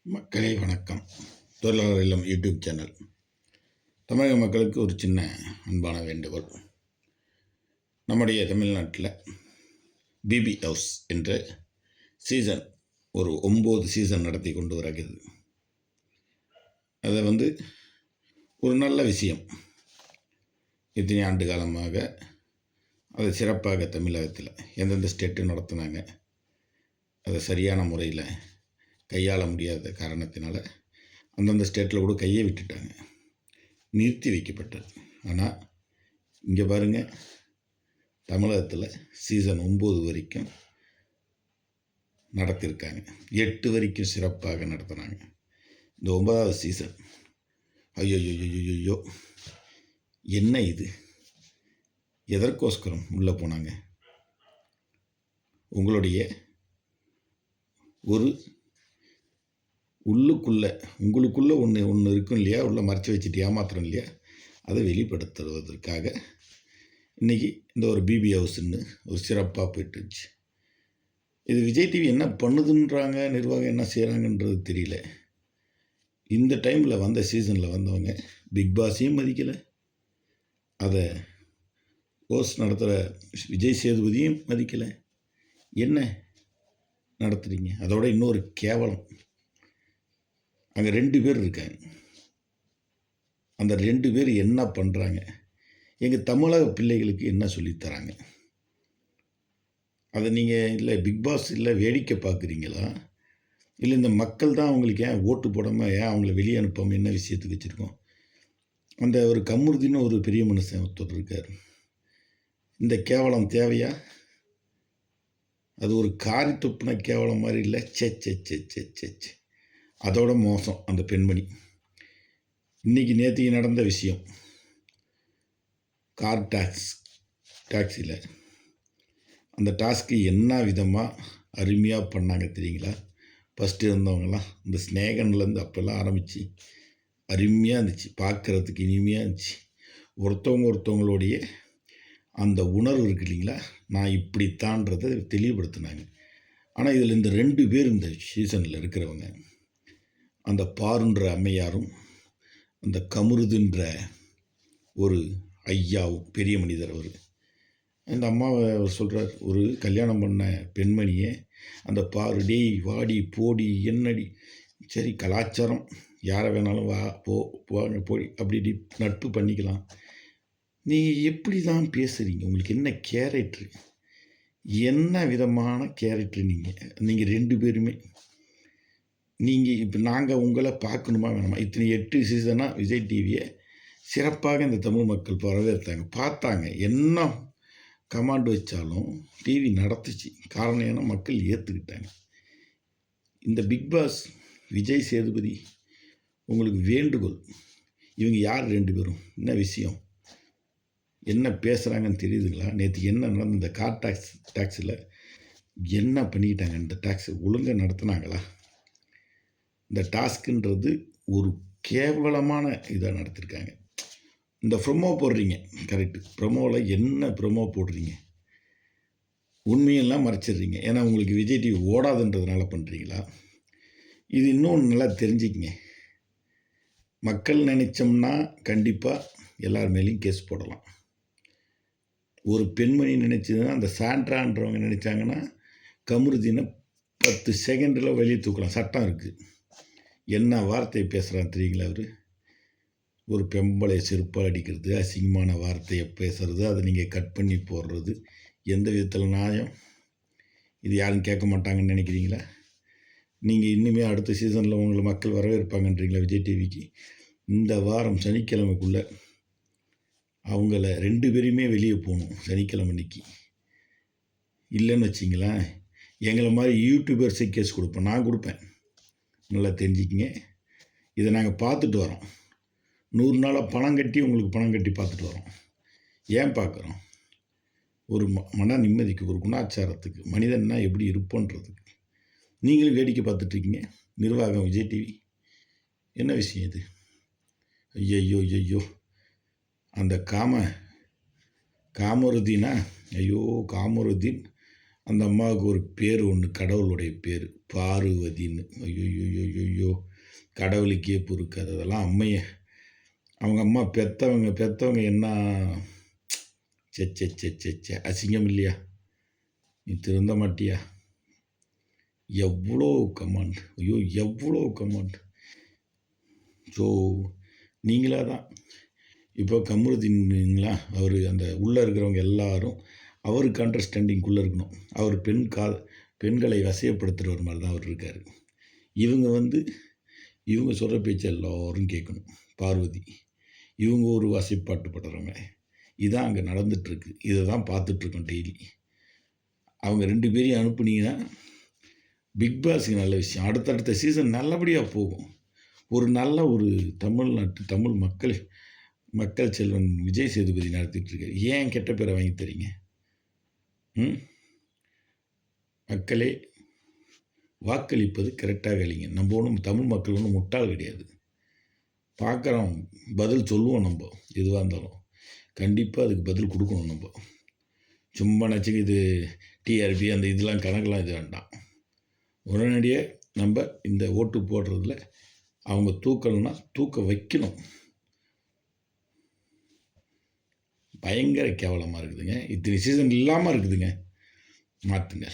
மக்களே வணக்கம். தொழிலாளர் இல்லம் யூடியூப் சேனல். தமிழக மக்களுக்கு ஒரு சின்ன அன்பான வேண்டுகோள். நம்முடைய தமிழ்நாட்டில் பிபி ஹவுஸ் என்ற சீசன் ஒரு 9 சீசன் நடத்தி கொண்டு வருகிறது. அதை ஒரு நல்ல விஷயம். இத்தனை ஆண்டு காலமாக அதை சிறப்பாக தமிழகத்தில் எந்தெந்த ஸ்டேட்டு நடத்தினாங்க, அதை சரியான முறையில் கையாள முடியாத காரணத்தினால அந்தந்த ஸ்டேட்டில் கூட கையை விட்டுட்டாங்க, நிறுத்தி வைக்கப்பட்டது. ஆனால் இங்கே பாருங்கள், தமிழகத்தில் சீசன் 9 வரைக்கும் நடத்தியிருக்காங்க. 8 வரைக்கும் சிறப்பாக நடத்தினாங்க. இந்த 9வது சீசன் ஐயோ என்ன இது? எதற்கோஸ்கரம் உள்ளே போனாங்க? உங்களுடைய ஒரு உங்களுக்குள்ளே ஒன்று இருக்கும் இல்லையா, உள்ளே மறைச்சி வச்சுட்டு ஏமாத்துறோம் இல்லையா, அதை வெளிப்படுத்துவதற்காக இன்றைக்கி இந்த ஒரு பிபி ஹவுஸ்ன்னு ஒரு சிறப்பாக போயிட்டுருச்சு. இது விஜய் டிவி என்ன பண்ணுதுன்றாங்க, நிர்வாகம் என்ன செய்கிறாங்கன்றது தெரியல. இந்த டைமில் வந்த சீசனில் வந்தவங்க பிக் பாஸையும் மதிக்கலை, அதை ஹோஸ்ட் நடத்துகிற விஜய் சேதுபதியும் மதிக்கலை. என்ன நடத்துகிறீங்க? அதோட இன்னொரு கேவலம், அங்கே 2 பேர் இருக்காங்க. அந்த 2 பேர் என்ன பண்ணுறாங்க? எங்கள் தமிழக பிள்ளைகளுக்கு என்ன சொல்லித்தராங்க? அதை நீங்கள் இல்லை பிக் பாஸ் இல்லை வேடிக்கை பார்க்குறீங்களா, இல்லை இந்த மக்கள் தான் அவங்களுக்கு ஏன் ஓட்டு போடாமல் ஏன் அவங்கள வெளியே அனுப்பாமல் என்ன விஷயத்துக்கு வச்சுருக்கோம்? அந்த ஒரு கமுருதின்னு ஒரு பெரிய மனுஷன் ஒருத்தர் இருக்கார். இந்த கேவலம் தேவையா? அது ஒரு காரி துப்புன கேவலம் மாதிரி இல்லை. சே. அதோட மோசம் அந்த பெண்மணி. இன்றைக்கி நேற்றுக்கு நடந்த விஷயம், கார் டாக்ஸியில் அந்த டாஸ்க்கு என்ன விதமாக அருமையாக பண்ணாங்க தெரியுங்களா? ஃபஸ்ட்டு இருந்தவங்கலாம் இந்த ஸ்நேகன்லேருந்து அப்போல்லாம் ஆரம்பித்து அருமையாக இருந்துச்சு, பார்க்குறதுக்கு இனிமையாக இருந்துச்சு. ஒருத்தவங்களுடைய அந்த உணர்வு இருக்குது இல்லைங்களா, நான் இப்படித்தான்றதை தெளிவுபடுத்தினாங்க. ஆனால் இதில் இந்த 2 பேர் இந்த சீசனில் இருக்கிறவங்க, அந்த பாருன்ற அம்மையாரும் அந்த கமுருதுன்ற ஒரு ஐயாவும், பெரிய மனிதர் அவர். அந்த அம்மாவை அவர் சொல்கிறார், ஒரு கல்யாணம் பண்ண பெண்மணியை அந்த பாரு, டேய் வாடி போடி என்னடி, சரி கலாச்சாரம் யாரை வேணாலும் வா போடி அப்படி நட்பு பண்ணிக்கலாம். நீங்கள் எப்படி தான் பேசுகிறீங்க? உங்களுக்கு என்ன கேரக்டரு, என்ன விதமான கேரக்டர்? நீங்கள் 2 பேருமே நீங்கள் இப்போ நாங்கள் உங்களை பார்க்கணுமா வேணாமா? இத்தனை 8 சீசனாக விஜய் டிவியை சிறப்பாக இந்த தமிழ் மக்கள் வரவேற்றாங்க, பார்த்தாங்க. என்ன கமாண்ட் வச்சாலும் டிவி நடத்துச்சு. காரணம் ஏன்னா மக்கள் ஏற்றுக்கிட்டாங்க. இந்த பிக் பாஸ் விஜய் சேதுபதி, உங்களுக்கு வேண்டுகோள், இவங்க யார் 2 பேரும்? என்ன விஷயம், என்ன பேசுகிறாங்கன்னு தெரியுதுங்களா? நேற்று என்ன நடந்த இந்த கார் டாக்ஸில் என்ன பண்ணிக்கிட்டாங்க? இந்த டாக்ஸி ஒழுங்காக நடத்துனாங்களா? இந்த டாஸ்க்குன்றது ஒரு கேவலமான இதாக நடத்திருக்காங்க. இந்த ப்ரொமோ போடுறீங்க, கரெக்டு. ப்ரொமோவில் என்ன ப்ரொமோ போடுறீங்க? உண்மையெல்லாம் மறைச்சிடுறீங்க. ஏன்னா உங்களுக்கு விஜய் டிவி ஓடாதுன்றதுனால பண்ணுறீங்களா? இது இன்னும் நல்லா தெரிஞ்சுக்கிங்க. மக்கள் நினச்சோம்னா கண்டிப்பாக எல்லார் மேலேயும் கேஸ் போடலாம். ஒரு பெண்மணி நினச்சதுன்னா, அந்த சாண்ட்ரான்றவங்க நினச்சாங்கன்னா கமுருதினை 10 செகண்டில் வெளியே தூக்கலாம், சட்டம் இருக்குது. என்ன வார்த்தையை பேசுகிறான்னு தெரியுங்களா? அவர் ஒரு பெம்பளை செருப்பால் அடிக்கிறது, அசிங்கமான வார்த்தையை பேசுகிறது, அதை நீங்கள் கட் பண்ணி போடுறது எந்த விதத்தில் நியாயம்? இது யாரும் கேட்க மாட்டாங்கன்னு நினைக்கிறீங்களா? நீங்கள் இன்னுமே அடுத்த சீசனில் உங்களை மக்கள் வரவேற்பாங்கன்றீங்களா விஜய் டிவிக்கு? இந்த வாரம் சனிக்கிழமைக்குள்ளே அவங்கள 2 பேரையுமே வெளியே போகணும் சனிக்கிழமை அன்னைக்கு. இல்லைன்னு வச்சிங்களேன், எங்களை மாதிரி யூடியூபர்ஸை கேஸ் கொடுப்பேன், நான் கொடுப்பேன். நல்லா தெரிஞ்சுக்கிங்க. இதை நாங்கள் பார்த்துட்டு வரோம். 100 நாளாக பணம் கட்டி உங்களுக்கு பணம் கட்டி பார்த்துட்டு வரோம். ஏன் பார்க்குறோம்? ஒரு மன நிம்மதிக்கு, ஒரு குணாச்சாரத்துக்கு, மனிதன்னா எப்படி இருப்போன்றதுக்கு. நீங்களும் வேடிக்கை பார்த்துட்ருக்கீங்க. நிர்வாகம் விஜய் டிவி என்ன விஷயம் இது? ஐயோ அந்த காமருதீனா, காமருதீன் அந்த அம்மாவுக்கு ஒரு பேர் ஒன்று, கடவுளுடைய பேர் பார்வதின்னு. ஐயோ! கடவுளுக்கே பொறுக்காது. அதெல்லாம் அவங்க அம்மா பெத்தவங்க என்ன ச்சே ச்சே ச்சே ச்சே ச்சே! அசிங்கம் இல்லையா? நீ திருந்த மாட்டியா? எவ்வளோ கமாண்ட்! ஐயோ! எவ்வளோ கமாண்ட்! ஸோ நீங்களா தான் இப்போ கமருதீன்ங்களா, அவர் அந்த உள்ளே இருக்கிறவங்க எல்லாரும் அவருக்கு அண்டர்ஸ்டாண்டிங்குள்ளே இருக்கணும். அவர் பெண்களை வசியப்படுத்துகிற மாதிரி தான் அவர் இருக்கார். இவங்க சொல்கிற பேச்சு எல்லோரும் கேட்கணும். பார்வதி இவங்க ஒரு வசைப்பாட்டுப்படுறவங்க. இதான் அங்கே நடந்துகிட்ருக்கு. இதை தான் பார்த்துட்ருக்கோம் டெய்லி. அவங்க 2 பேரையும் அனுப்புனீங்கன்னா பிக் பாஸுக்கு நல்ல விஷயம். அடுத்தடுத்த சீசன் நல்லபடியாக போகும். ஒரு தமிழ் மக்கள் செல்வன் விஜய் சேதுபதி நடத்திட்டுருக்காரு. ஏன் கெட்ட பேரை வாங்கி தரீங்க? மக்களே வாக்களிப்பது கரெக்டாக அளிங்க. நம்ம ஒன்றும் தமிழ் மக்கள் ஒன்றும் முட்டாள் கிடையாது. பார்க்குறோம், பதில் சொல்லுவோம். நம்ம எதுவாக இருந்தாலும் கண்டிப்பாக அதுக்கு பதில் கொடுக்கணும். நம்ம சும்மா நச்சுக்கு இது டிஆர்பி அந்த இதெல்லாம் கணக்கெலாம் இது வேண்டாம். உடனடியாக நம்ம இந்த ஓட்டு போடுறதுல அவங்க தூக்கலைன்னா தூக்க வைக்கணும். பயங்கர கேவலமாக இருக்குதுங்க. இத்தனை சீசன் இல்லாமல் இருக்குதுங்க. மாற்றுங்க.